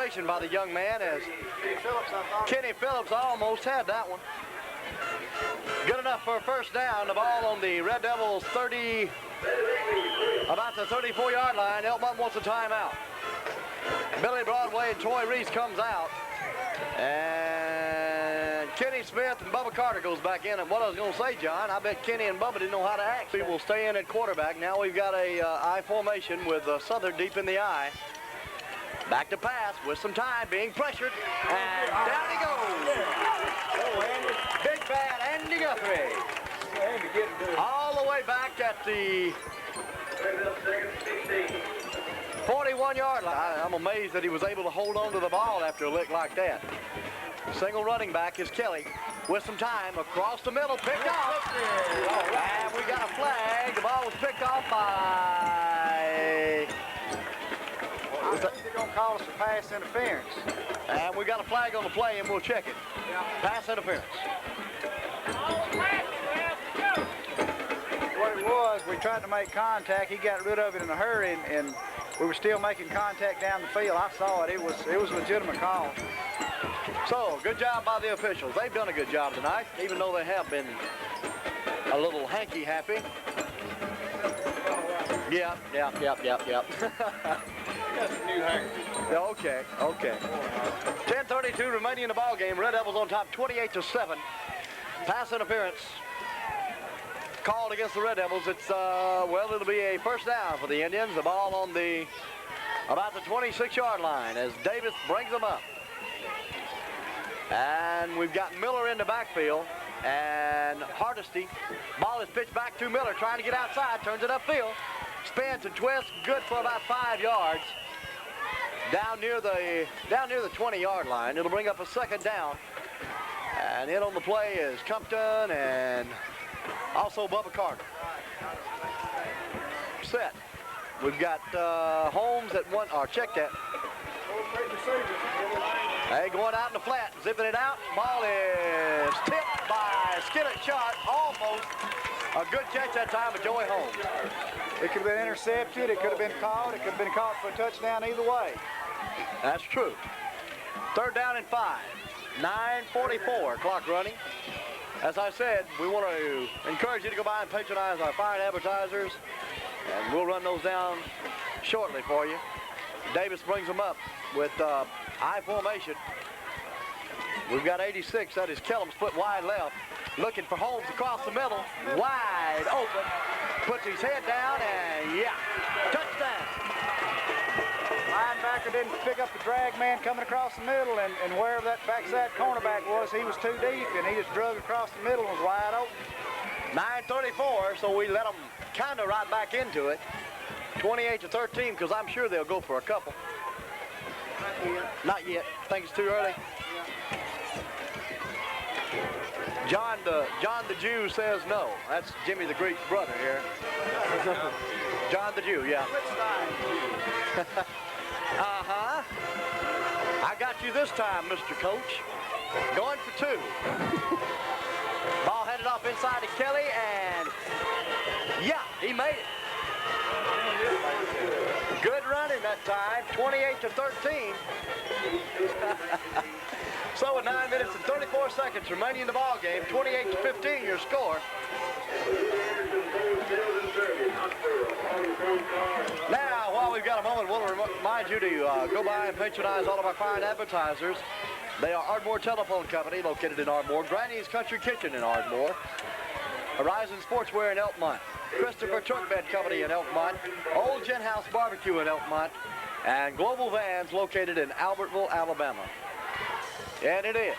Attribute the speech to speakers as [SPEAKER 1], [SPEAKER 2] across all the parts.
[SPEAKER 1] By the young man as Kenny Phillips almost had that one. Good enough for a first down. The ball on the Red Devils 30, about the 34-yard line. Elkmont wants a timeout. Billy Broadway and Troy Reese comes out. And Kenny Smith and Bubba Carter goes back in. And what I was going to say, John, I bet Kenny and Bubba didn't know how to act. We will stay in at quarterback. Now we've got a I formation with Southern deep in the I. Back to pass with some time, being pressured, and down he goes. Big bad Andy Guthrie. All the way back at the 41-yard line. I'm amazed that he was able to hold on to the ball after a lick like that. Single running back is Kelly with some time across the middle, picked off. And we got a flag. The ball was picked off by...
[SPEAKER 2] I think they're going to call us for pass interference.
[SPEAKER 1] And we got a flag on the play, and we'll check it.
[SPEAKER 2] Yeah.
[SPEAKER 1] Pass interference.
[SPEAKER 2] What it was, we tried to make contact. He got rid of it in a hurry, and we were still making contact down the field. I saw it. It was a legitimate call.
[SPEAKER 1] So, good job by the officials. They've done a good job tonight, even though they have been a little hanky-happy. Yep. Okay. 10:32 remaining in the ball game. Red Devils on top, 28-7. Pass interference called against the Red Devils. It's well, it'll be a first down for the Indians. The ball on the about the 26-yard line as Davis brings them up. And we've got Miller in the backfield and Hardesty. Ball is pitched back to Miller, trying to get outside, turns it upfield. Spins and twists, good for about 5 yards. Down near the 20-yard line. It'll bring up a second down. And in on the play is Compton and also Bubba Carter. Set. We've got Holmes at one, or check that. Hey, going out in the flat, zipping it out. Ball is tipped by Skillet Shot, almost. A good catch that time by Joey Holmes.
[SPEAKER 2] It could have been intercepted, it could have been caught, it could have been caught for a touchdown either way.
[SPEAKER 1] That's true. Third down and 5. 9:44 clock running. As I said, we want to encourage you to go by and patronize our fine advertisers, and we'll run those down shortly for you. Davis brings them up with I formation. We've got 86, that is Kellum, split wide left. Looking for Holmes across the middle, wide open. Puts his head down and yeah, touchdown.
[SPEAKER 2] Linebacker didn't pick up the drag man coming across the middle, and wherever that backside cornerback was, he was too deep, and he just drug across the middle and was wide open.
[SPEAKER 1] 9:34, so we let them kind of right back into it. 28-13, because I'm sure they'll go for a couple. Not yet. Think it's too early. John the Jew says no. That's Jimmy the Greek's brother here. John the Jew, yeah. Uh-huh. I got you this time, Mr. Coach. Going for 2. Ball headed off inside to Kelly, and yeah, he made it. Good running that time, 28-13. So with 9 minutes and 34 seconds remaining in the ball game, 28-15 your score. Now, while we've got a moment, we'll remind you to go by and patronize all of our fine advertisers. They are Ardmore Telephone Company, located in Ardmore, Granny's Country Kitchen in Ardmore, Horizon Sportswear in Elkmont, Christopher Truck Bed Company in Elkmont, Old Gin House Barbecue in Elkmont, and Global Vans located in Albertville, Alabama. And it is.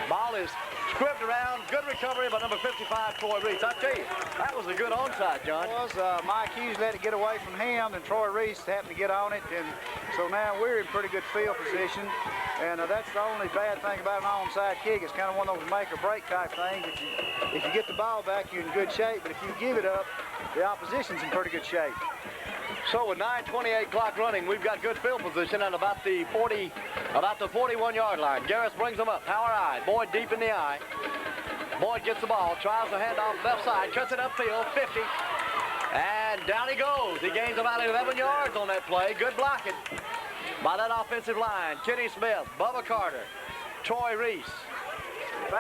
[SPEAKER 1] Ball is scribbed around. Good recovery by number 55, Troy Reese. I tell you, that was a good onside, John.
[SPEAKER 2] It was. Mike Hughes let it get away from him, and Troy Reese happened to get on it. And so now we're in pretty good field position. And that's the only bad thing about an onside kick. It's kind of one of those make or break type things. If you get the ball back, you're in good shape. But if you give it up, the opposition's in pretty good shape.
[SPEAKER 1] So with 9:28 clock running, we've got good field position at about the 41-yard line. Garris brings them up, power I. Boyd deep in the eye. Boyd gets the ball, tries to hand off left side, cuts it upfield, 50. And down he goes. He gains about 11 yards on that play. Good blocking. by that offensive line. Kenny Smith, Bubba Carter, Troy Reese,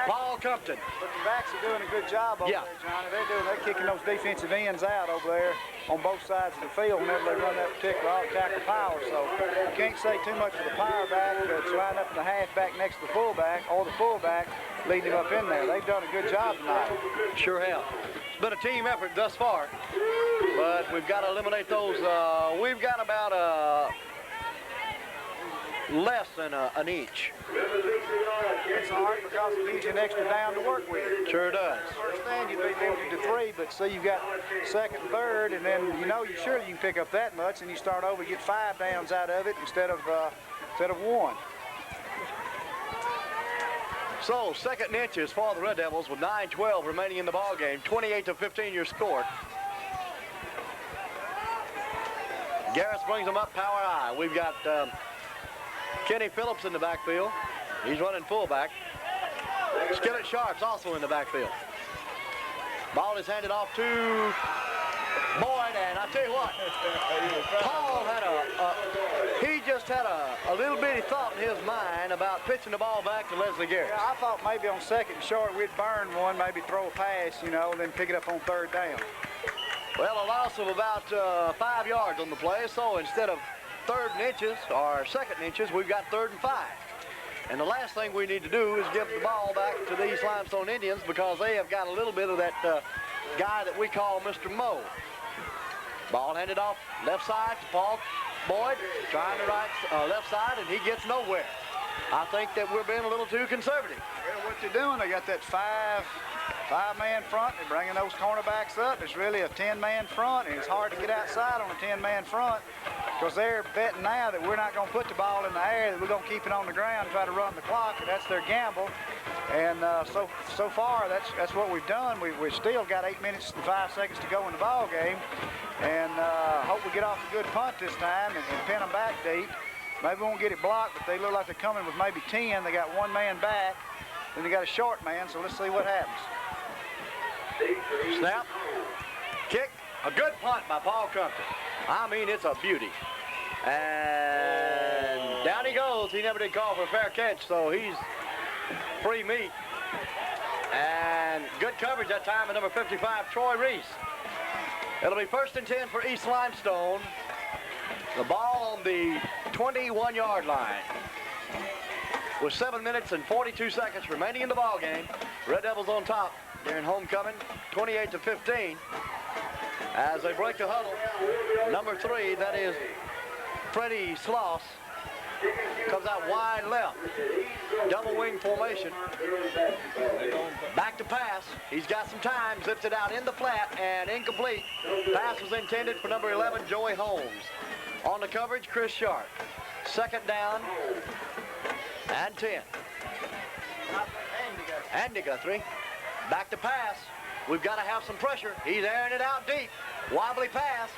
[SPEAKER 1] Paul Compton.
[SPEAKER 2] But the backs are doing a good job over there, Johnny. They're kicking those defensive ends out over there on both sides of the field whenever they run that particular off-tackle power. So you can't say too much for the power back that's lined up in the halfback next to the fullback, or the fullback leading him up in there. They've done a good job tonight.
[SPEAKER 1] Sure have. It's been a team effort thus far, but we've got to eliminate those. We've got about less than an inch.
[SPEAKER 2] It's hard because it gives you an extra down to work with.
[SPEAKER 1] Sure does.
[SPEAKER 2] First thing, you'd be limited to 3, but see, you've got second, third, and then you know you surely you can pick up that much, and you start over, you get 5 downs out of it instead of 1.
[SPEAKER 1] So, second and inches for the Red Devils with 9:12 remaining in the ball game. 28-15 your score. Garris brings them up power high. We've got Kenny Phillips in the backfield. He's running fullback. Skillet Sharp's also in the backfield. Ball is handed off to Boyd, and I tell you what, Paul had he just had a little bitty thought in his mind about pitching the ball back to Leslie Garris.
[SPEAKER 2] Yeah, I thought maybe on second and short we'd burn one, maybe throw a pass, you know, then pick it up on third down.
[SPEAKER 1] Well, a loss of about 5 yards on the play, so instead of third and inches, or second and inches, we've got third and 5. And the last thing we need to do is give the ball back to these Limestone Indians because they have got a little bit of that guy that we call Mr. Moe. Ball handed off left side to Paul Boyd, trying the left side, and he gets nowhere. I think that we're being a little too conservative.
[SPEAKER 2] Well, what they're doing, they got that five-man front. They're bringing those cornerbacks up. It's really a 10-man front, and it's hard to get outside on a 10-man front because they're betting now that we're not going to put the ball in the air, that we're going to keep it on the ground and try to run the clock, and that's their gamble. And so far, that's what we've done. We've still got 8 minutes and 5 seconds to go in the ball game, and hope we get off a good punt this time and pin them back deep. Maybe we won't get it blocked, but they look like they're coming with maybe 10. They got 1 man back, then they got a short man, so let's see what happens.
[SPEAKER 1] Snap, kick, a good punt by Paul Compton. I mean, it's a beauty. And down he goes. He never did call for a fair catch, so he's free meat. And good coverage that time at number 55, Troy Reese. It'll be 1st and 10 for East Limestone. The ball on the 21-yard line. With 7 minutes and 42 seconds remaining in the ball game, Red Devils on top during homecoming, 28-15. As they break the huddle, number 3, that is Freddie Sloss, comes out wide left. Double wing formation. Back to pass. He's got some time. Zips it out in the flat and incomplete. Pass was intended for number 11, Joey Holmes. On the coverage, Chris Sharp. 2nd down and 10. Andy Guthrie. Back to pass. We've got to have some pressure. He's airing it out deep. Wobbly pass.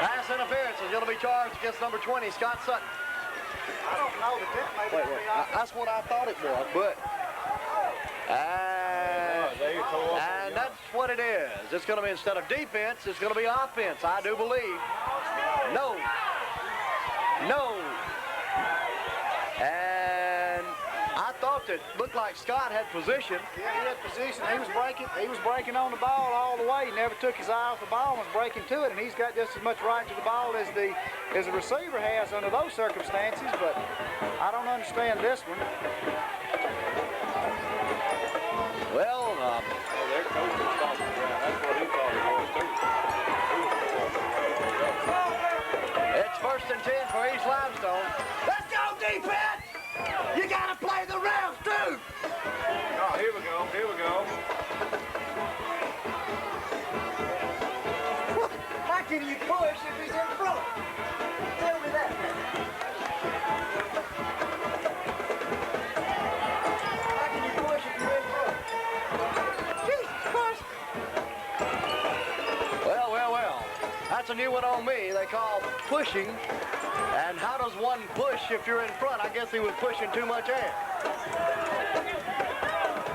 [SPEAKER 1] Pass interference is going to be charged against number 20, Scott Sutton.
[SPEAKER 2] I don't know that maybe.
[SPEAKER 1] That's what I thought it was, but... And that's what it is. It's going to be, instead of defense, it's going to be offense, I do believe. No. And I thought that looked like Scott had position.
[SPEAKER 2] Yeah, he had position. He was breaking on the ball all the way. He never took his eye off the ball and was breaking to it. And he's got just as much right to the ball as the receiver has under those circumstances. But I don't understand this one.
[SPEAKER 1] Well,
[SPEAKER 3] their coach was stopping the ground. That's what he thought it was, too.
[SPEAKER 1] it's 1st and 10 for East Limestone. Let's go, defense! You got to play the refs, too!
[SPEAKER 3] Oh, here we go.
[SPEAKER 1] How can you push if he's in front? Tell me that. How can you push if you're in front? Jesus Christ! Well. That's a new one on me. They call pushing. And how does one push if you're in front? I guess he was pushing too much air.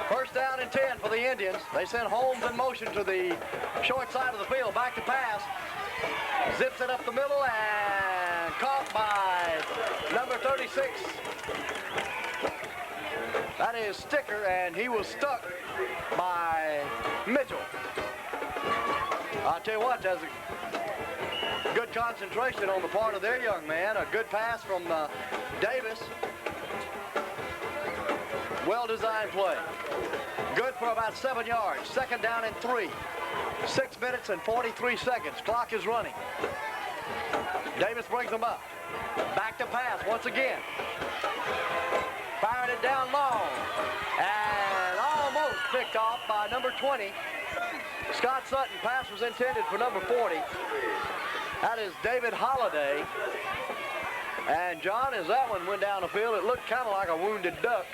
[SPEAKER 1] 1st down and 10 for the Indians. They send Holmes in motion to the short side of the field. Back to pass. Zips it up the middle and caught by number 36. That is Sticker, and he was stuck by Mitchell. I'll tell you what, that's a good concentration on the part of their young man. A good pass from Davis. Well-designed play. Good for about 7 yards. Second down and 3. 6 minutes and 43 seconds. Clock is running. Davis brings them up. Back to pass once again. Firing it down long. And almost picked off by number 20. Scott Sutton. Pass was intended for number 40. That is David Holliday. And John, as that one went down the field, it looked kind of like a wounded duck.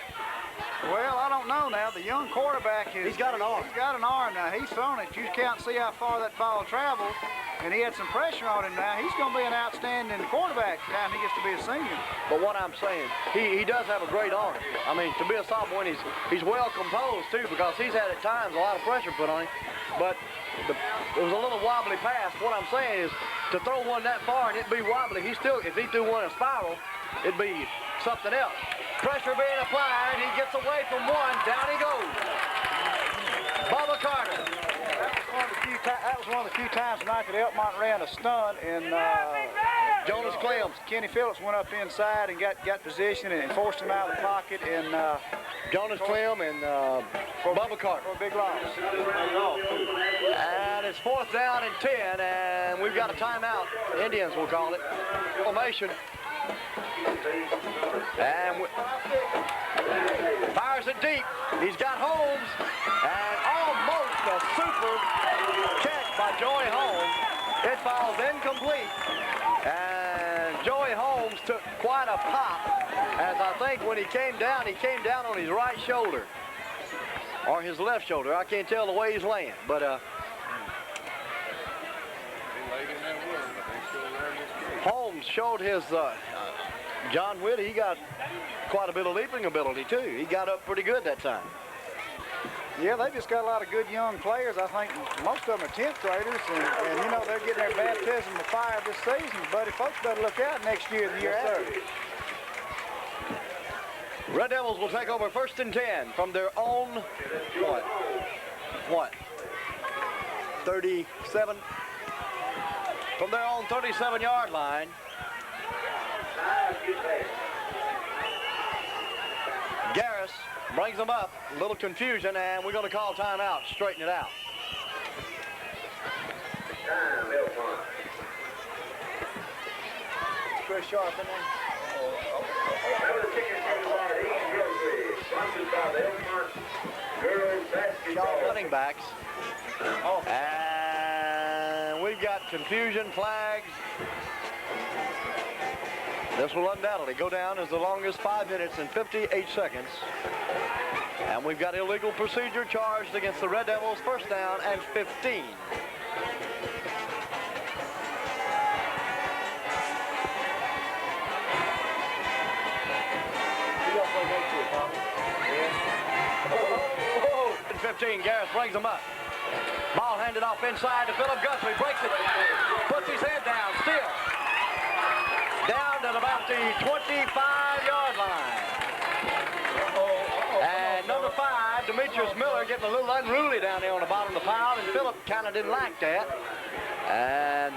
[SPEAKER 2] Well, I don't know now. The young quarterback is...
[SPEAKER 1] He's got an arm.
[SPEAKER 2] He's got an arm now. He's thrown it. You can't see how far that ball traveled. And he had some pressure on him now. He's going to be an outstanding quarterback the time he gets to be a senior.
[SPEAKER 1] But what I'm saying, he does have a great arm. I mean, to be a sophomore, he's well composed, too, because he's had at times a lot of pressure put on him. But it was a little wobbly pass. What I'm saying is, to throw one that far and it be wobbly, if he threw one in a spiral, it'd be something else. Pressure being applied, he gets away from one, down he goes. Bubba Carter.
[SPEAKER 2] That was one of the few times tonight that Elkmont ran a stunt, and
[SPEAKER 1] Jonas Clem.
[SPEAKER 2] Kenny Phillips went up inside and got position and forced him out of the pocket, and
[SPEAKER 1] Jonas Clem and Bubba Carter.
[SPEAKER 2] For a big loss.
[SPEAKER 1] And it's 4th down and 10, and we've got a timeout. Indians will call it. Formation. And fires it deep. He's got Holmes, and almost a super catch by Joey Holmes. It falls incomplete, and Joey Holmes took quite a pop, as I think when he came down on his right shoulder, or his left shoulder. I can't tell the way he's laying, but Holmes showed his John Witt. He got quite a bit of leaping ability too. He got up pretty good that time.
[SPEAKER 2] Yeah, they just got a lot of good young players. I think most of them are 10th graders, and you know, they're getting their baptism of fire this season. Buddy, folks better look out next year and the year after.
[SPEAKER 1] Red Devils will take over 1st and 10 from their own, what? 37? From their own 37-yard line. Garris brings them up. A little confusion, and we're going to call timeout. Straighten it out. Chris Sharp in there. Running backs. And we've got confusion flags. This will undoubtedly go down as the longest 5 minutes and 58 seconds. And we've got illegal procedure charged against the Red Devils. 1st down and 15. And 15, Garris brings them up. Ball handed off inside to Philip Guthrie. Breaks it. Puts his head down still. Down to about the 25-yard line. And number 5, Demetrius Miller, getting a little unruly down there on the bottom of the pile, and Philip kind of didn't like that. And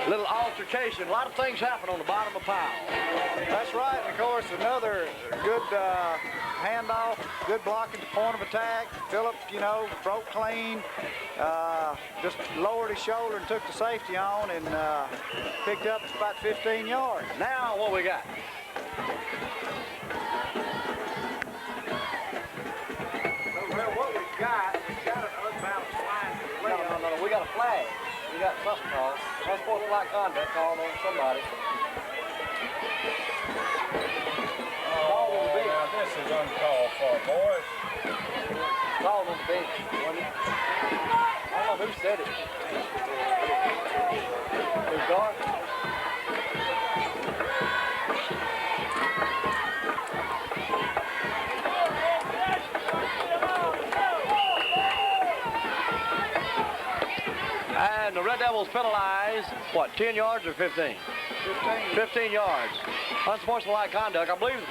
[SPEAKER 1] little altercation. A lot of things happen on the bottom of the pile.
[SPEAKER 2] That's right. And of course, another good handoff, good block at the point of attack. Philip, you know, broke clean, just lowered his shoulder and took the safety on, and picked up about 15 yards.
[SPEAKER 1] Now what we got?
[SPEAKER 2] Well, what we've got an unbalanced line to play on.
[SPEAKER 1] No, we got a flag. We got first call. Unsportsmanlike conduct called on somebody.
[SPEAKER 3] Now this is uncalled for, boys.
[SPEAKER 1] Called on the bench, wasn't it? I don't know who said it. It was Gar. And Devils penalize, what, 10 yards or 15? 15 yards. Unsportsmanlike conduct. I believe the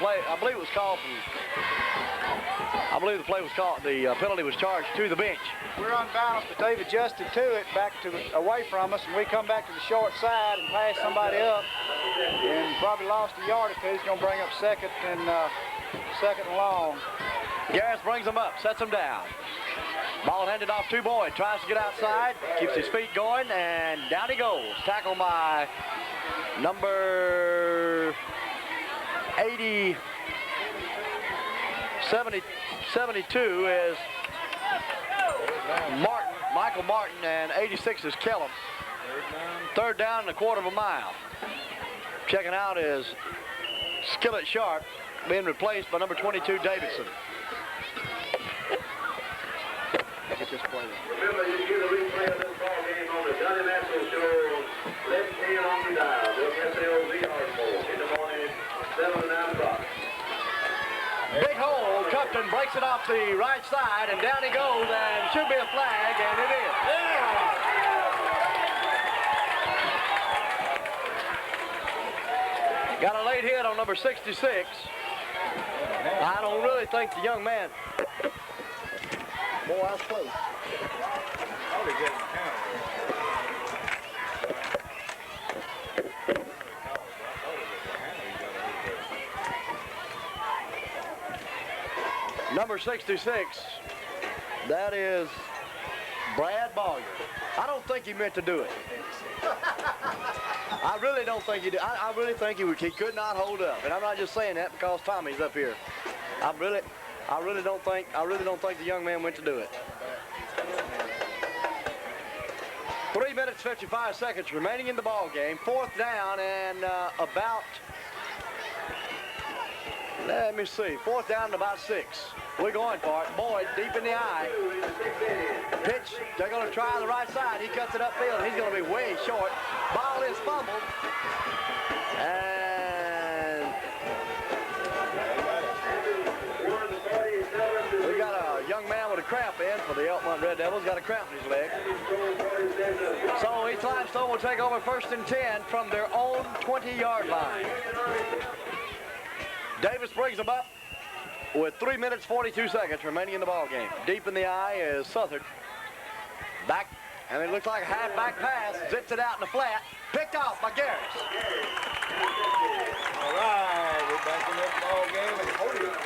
[SPEAKER 1] penalty was charged to the bench.
[SPEAKER 2] We're unbalanced, but they've adjusted to it away from us, and we come back to the short side and pass somebody up, and probably lost a yard or two. He's going to bring up second and long.
[SPEAKER 1] Garris brings him up, sets him down. Ball handed off to Boyd, tries to get outside, keeps his feet going, and down he goes. Tackled by number 72 is Martin, Michael Martin, and 86 is Kellum. Third down and a quarter of a mile. Checking out is Skillet Sharp, being replaced by number 22 Davidson.
[SPEAKER 4] Remember, you get a replay of this ball game on the Johnny Maxwell Show, 11:10 on the dial. WSLZ Ardmore in the morning, 7 to 9 o'clock.
[SPEAKER 1] Big hole, Cupton breaks it off the right side, and down he goes, and should be a flag, and it is. Got a late hit on number 66. I don't really think the young man. Boy, I was close. Number 66, that is Brad Bowyer. I don't think he meant to do it. I really don't think he did. I really think he could not hold up. And I'm not just saying that because Tommy's up here. I really don't think the young man went to do it. 3 minutes, 55 seconds remaining in the ball game. Fourth down and about, let me see, fourth down and about 6. We're going for it. Boyd deep in the eye. Pitch, they're going to try the right side. He cuts it upfield. He's going to be way short. Ball is fumbled. And we got a young man with a cramp in for the Elkmont Red Devils. Got a cramp in his leg. So East Limestone will take over 1st and 10 from their own 20-yard line. Davis brings them up with 3 minutes, 42 seconds remaining in the ball game. Deep in the eye is Southard. Back, and it looks like a half-back pass. Zips it out in the flat. Picked off by Garris.
[SPEAKER 3] All right, we're back in this ball game and hold it.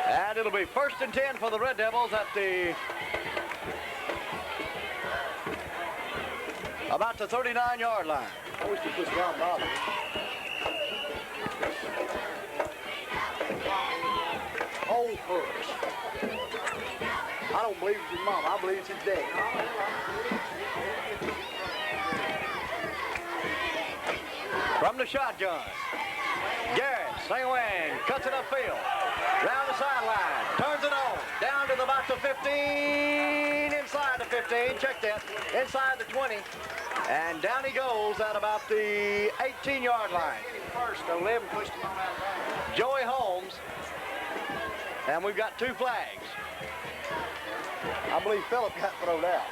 [SPEAKER 1] And it'll be 1st and 10 for the Red Devils at the about the 39-yard line. I wish they put down Bobby. Oh, push. I don't believe it's his mom. I believe it's his dad. From the shotgun, Garris, single wing, cuts it upfield. Round the sideline, turns it on, down to about the 15, inside the 15, check that, inside the 20, and down he goes at about the 18-yard line.
[SPEAKER 2] First, 11 pushed him on that line.
[SPEAKER 1] Joey Holmes, and we've got 2 flags. I believe Phillip got thrown out.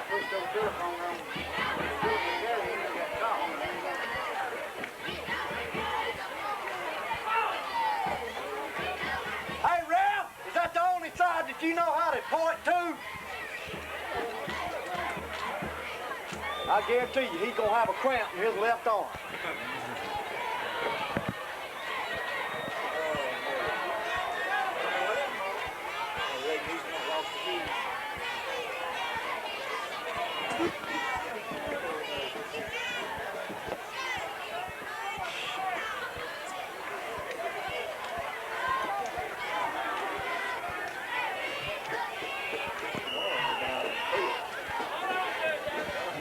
[SPEAKER 2] Pushed over Phillip on that.
[SPEAKER 1] Hey, Ralph, is that the only side that you know how to point to? I guarantee you, he's going to have a cramp in his left arm.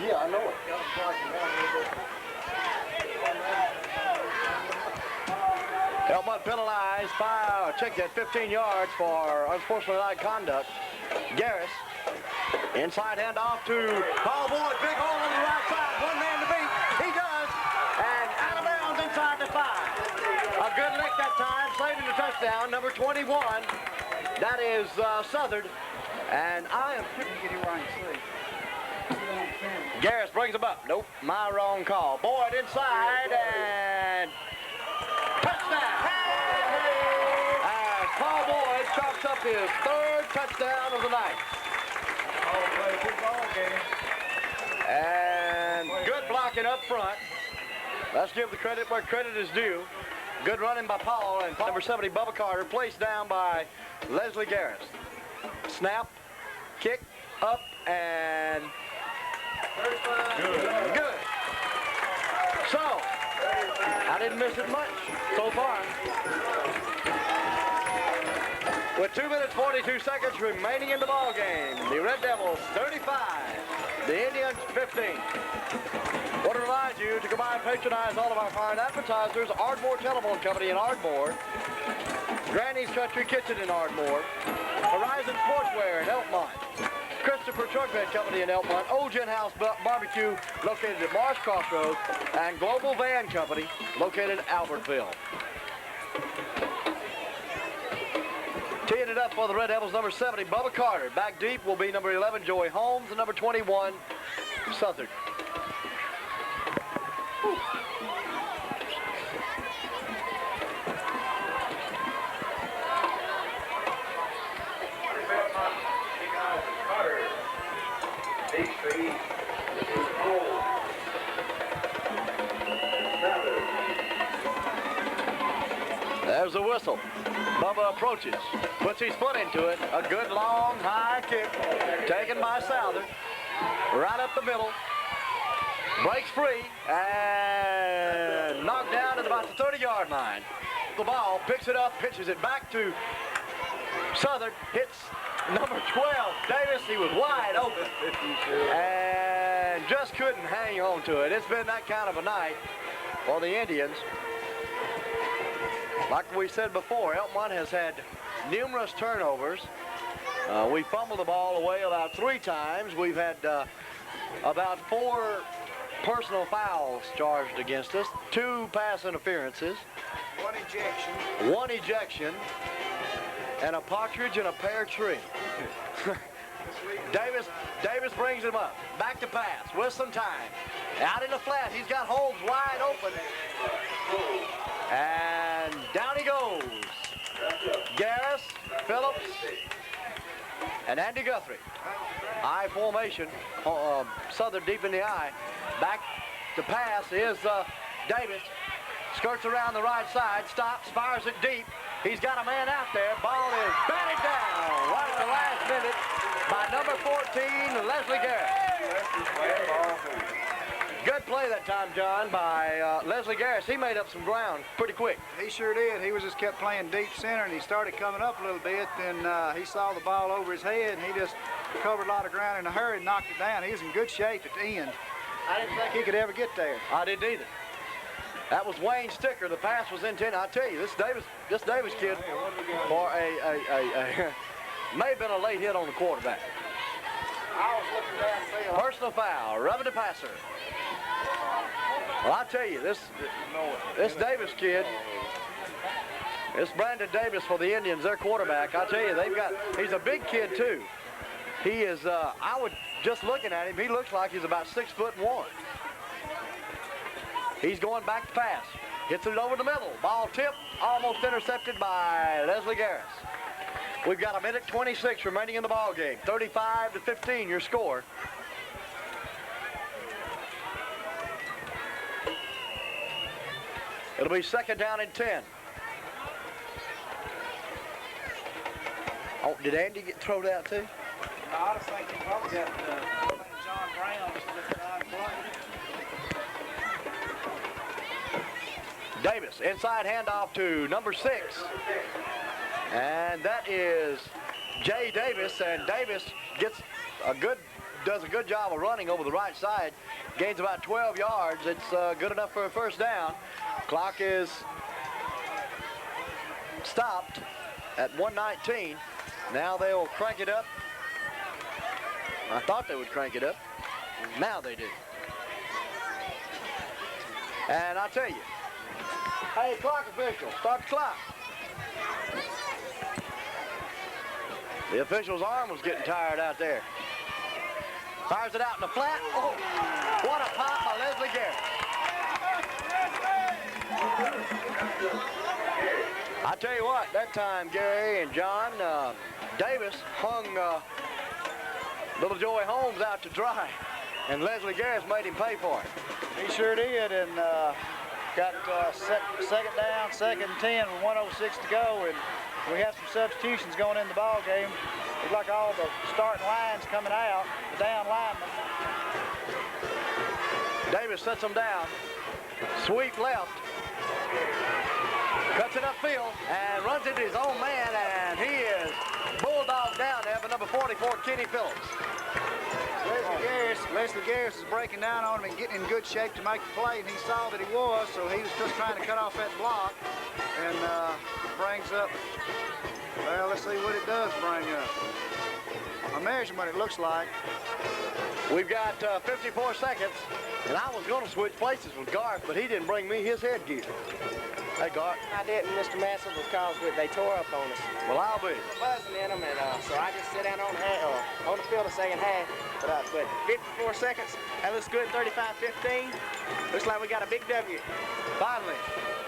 [SPEAKER 1] Yeah, I know it. Elmont penalized, check that, 15 yards for unsportsmanlike conduct. Garris, inside handoff to Paul Boyd, big hole on the right side, one man to beat. He does, and out of bounds inside the 5. A good lick that time, saving the touchdown, number 21, That is Southern. And I am...
[SPEAKER 2] Get him where I can see.
[SPEAKER 1] Garris brings him up. Nope, my wrong call. Boyd inside and touchdown. As Paul Boyd chalks up his 3rd touchdown of the night.
[SPEAKER 2] Good ball game.
[SPEAKER 1] And good blocking up front. Let's give the credit where credit is due. Good running by Paul, and number 70, Bubba Carter, placed down by Leslie Garris. Snap, kick, up, and good. So, I didn't miss it much so far. With 2 minutes, 42 seconds remaining in the ball game, the Red Devils 35, the Indians 15. Want to remind you to come by and patronize all of our fine advertisers: Ardmore Telephone Company in Ardmore, Granny's Country Kitchen in Ardmore, Horizon Sportswear in Elkmont, Christopher Truck Bed Company in Elkmont, Old Gin House Barbecue located at Marsh Crossroads, and Global Van Company located at Albertville. Teeing it up for the Red Devils, number 70, Bubba Carter. Back deep will be number 11, Joey Holmes, and number 21, Southern. There's a whistle. Bubba approaches, puts his foot into it. A good long high kick taken by Souther. Right up the middle. Breaks free and knocked down at about the 30-yard line. The ball, picks it up, pitches it back to Southern. Hits number 12, Davis. He was wide open and just couldn't hang on to it. It's been that kind of a night for the Indians. Like we said before, Elkmont has had numerous turnovers. We fumbled the ball away about 3 times. We've had about 4 personal fouls charged against us, 2 pass interferences, 1 ejection, and a partridge in a pear tree. Davis brings him up. Back to pass with some time. Out in the flat. He's got Holmes wide open. And down he goes. Garris, Phillips, and Andy Guthrie. I formation. Southern deep in the eye. Back to pass is Davis. Skirts around the right side. Stops. Fires it deep. He's got a man out there. Ball is batted down right at the last minute by number 14, Leslie Garris. Good play that time, John, by Leslie Garris. He made up some ground pretty quick.
[SPEAKER 2] He sure did. He just kept playing deep center, and he started coming up a little bit. Then he saw the ball over his head, and he just covered a lot of ground in a hurry and knocked it down. He was in good shape at the end. I didn't think he could ever get there.
[SPEAKER 1] I didn't either. That was Wayne Sticker. The pass was intended. I tell you, this Davis kid for may have been a late hit on the quarterback.
[SPEAKER 2] I was looking downfield.
[SPEAKER 1] Personal foul, rubbing the passer. Well, I tell you, this Davis kid, this Brandon Davis for the Indians, their quarterback. I tell you, he's a big kid too. He is. I would just looking at him, he looks like he's about 6'1". He's going back to pass. Hits it over the middle. Ball tipped, almost intercepted by Leslie Garris. We've got 1:26 remaining in the ball game. 35-15, your score. It'll be second down and 10. Oh, did Andy get thrown out too?
[SPEAKER 2] No, I just think he probably got John Brown just to let the line play.
[SPEAKER 1] Davis, inside handoff to number 6. And that is Jay Davis, and Davis does a good job of running over the right side. Gains about 12 yards. It's good enough for a first down. Clock is stopped at 1:19. Now they'll crank it up. I thought they would crank it up. Now they do. And I'll tell you, hey, clock official, start the clock. The official's arm was getting tired out there. Fires it out in the flat. Oh, what a pop by Leslie Garrett. I tell you what, that time, Gary and John, Davis hung little Joey Holmes out to dry, and Leslie Garrett made him pay for it.
[SPEAKER 2] He sure did, and got second down, 2nd and 10 with 1:06 to go, and we have some substitutions going in the ball game. Looks like all the starting lines coming out, the down linemen.
[SPEAKER 1] Davis sets them down. Sweep left. Cuts it upfield and runs into his own man, and he is bulldogged down there by number 44, Kenny Phillips.
[SPEAKER 2] Leslie Garris is breaking down on him and getting in good shape to make the play, and he saw that he was, so he was just trying to cut off that block, and brings up, well, let's see what it does bring up. A measurement, it looks like.
[SPEAKER 1] We've got 54 seconds, and I was going to switch places with Garth, but he didn't bring me his headgear. Hey, Garth.
[SPEAKER 5] I didn't, Mr. Massey, because they tore up on us.
[SPEAKER 1] Well, I'll be.
[SPEAKER 5] Buzzing in them, and so I just sit down on the field a second half. But 54 seconds, that looks good. 35-15. Looks like we got a big W.
[SPEAKER 1] Finally.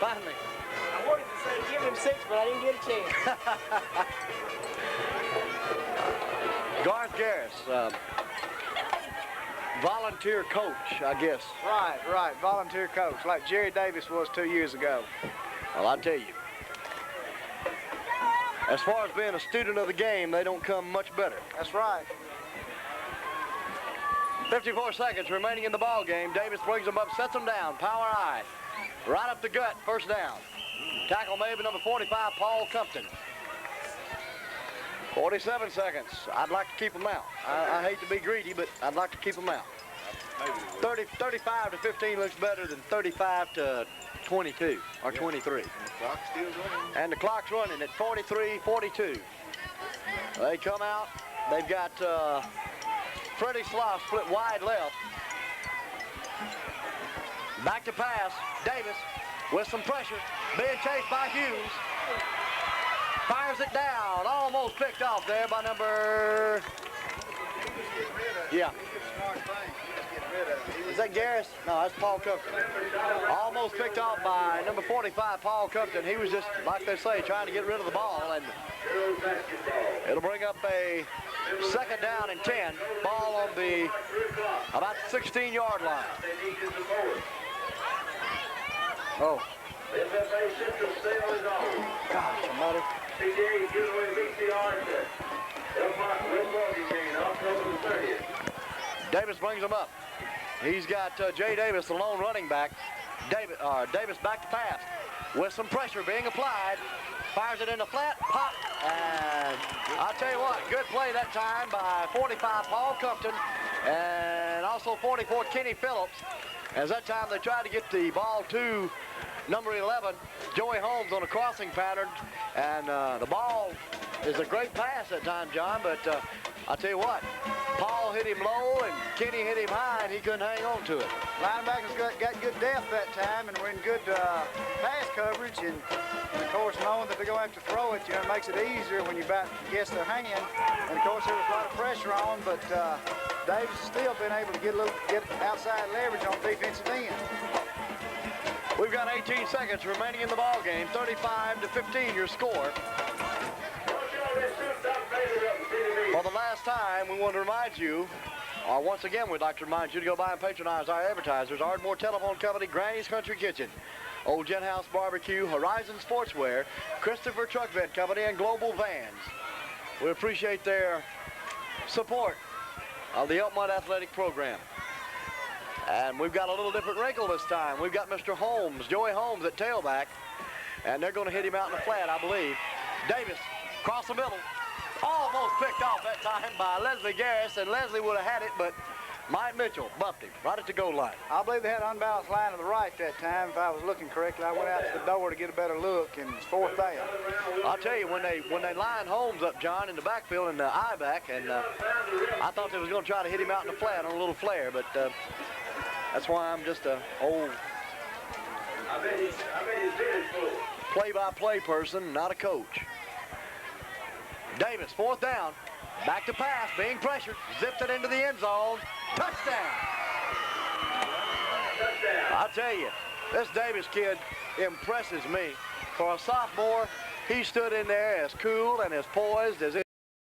[SPEAKER 5] I wanted to say give him 6, but I didn't get a chance.
[SPEAKER 1] Garth Garris, volunteer coach, I guess.
[SPEAKER 2] Right, volunteer coach, like Jerry Davis was 2 years ago.
[SPEAKER 1] Well, I tell you, as far as being a student of the game, they don't come much better.
[SPEAKER 2] That's right.
[SPEAKER 1] 54 seconds remaining in the ball game. Davis brings them up, sets them down. Power eye. Right up the gut, first down. Tackle made by number 45, Paul Compton. 47 seconds. I'd like to keep them out. I hate to be greedy, but I'd like to keep them out. 35-15 looks better than 35-22 or 23. And the clock's running at 43-42. They come out. They've got Freddie Sloss split wide left. Back to pass. Davis with some pressure. Being chased by Hughes. Fires it down. Almost picked off there by number... Yeah. Is that Garris? No, that's Paul Compton. Almost picked off by number 45, Paul Compton. He was just, like they say, trying to get rid of the ball, and it'll bring up a second down and 10. Ball on the about 16-yard line. Oh. Gosh, almighty. Davis brings him up. He's got Jay Davis, the lone running back. Davis back to pass with some pressure being applied. Fires it in the flat, pop, and I'll tell you what, good play that time by 45 Paul Compton and also 44 Kenny Phillips. As that time they tried to get the ball to number 11, Joey Holmes, on a crossing pattern, and the ball is a great pass that time, John, but I'll tell you what, Paul hit him low and Kenny hit him high, and he couldn't hang on to it.
[SPEAKER 2] Linebackers got good depth that time, and we're in good pass coverage, and of course, knowing that they're going to have to throw it, it makes it easier when you about guess their hand. And of course, there was a lot of pressure on, but Davis has still been able to get outside leverage on defensive end.
[SPEAKER 1] We've got 18 seconds remaining in the ball game. 35-15 your score. For the last time, we want to remind you, or once again, we'd like to remind you to go by and patronize our advertisers: Ardmore Telephone Company, Granny's Country Kitchen, Old Gent House Barbecue, Horizon Sportswear, Christopher Truck Bed Company, and Global Vans. We appreciate their support of the Elkmont Athletic Program. And we've got a little different wrinkle this time. We've got Mr. Holmes, Joey Holmes at tailback, and they're going to hit him out in the flat, I believe. Davis, across the middle, almost picked off that time by Leslie Garris, and Leslie would have had it, but Mike Mitchell bumped him right at the goal line.
[SPEAKER 2] I believe they had an unbalanced line to the right that time, if I was looking correctly. I went out to the door to get a better look, and it's fourth down.
[SPEAKER 1] I'll tell you, when they lined Holmes up, John, in the backfield and the eye back, and I thought they was going to try to hit him out in the flat on a little flare, but that's why I'm just a old play-by-play person, not a coach. Davis, 4th down. Back to pass, being pressured. Zipped it into the end zone. Touchdown. I'll tell you, this Davis kid impresses me. For a sophomore, he stood in there as cool and as poised as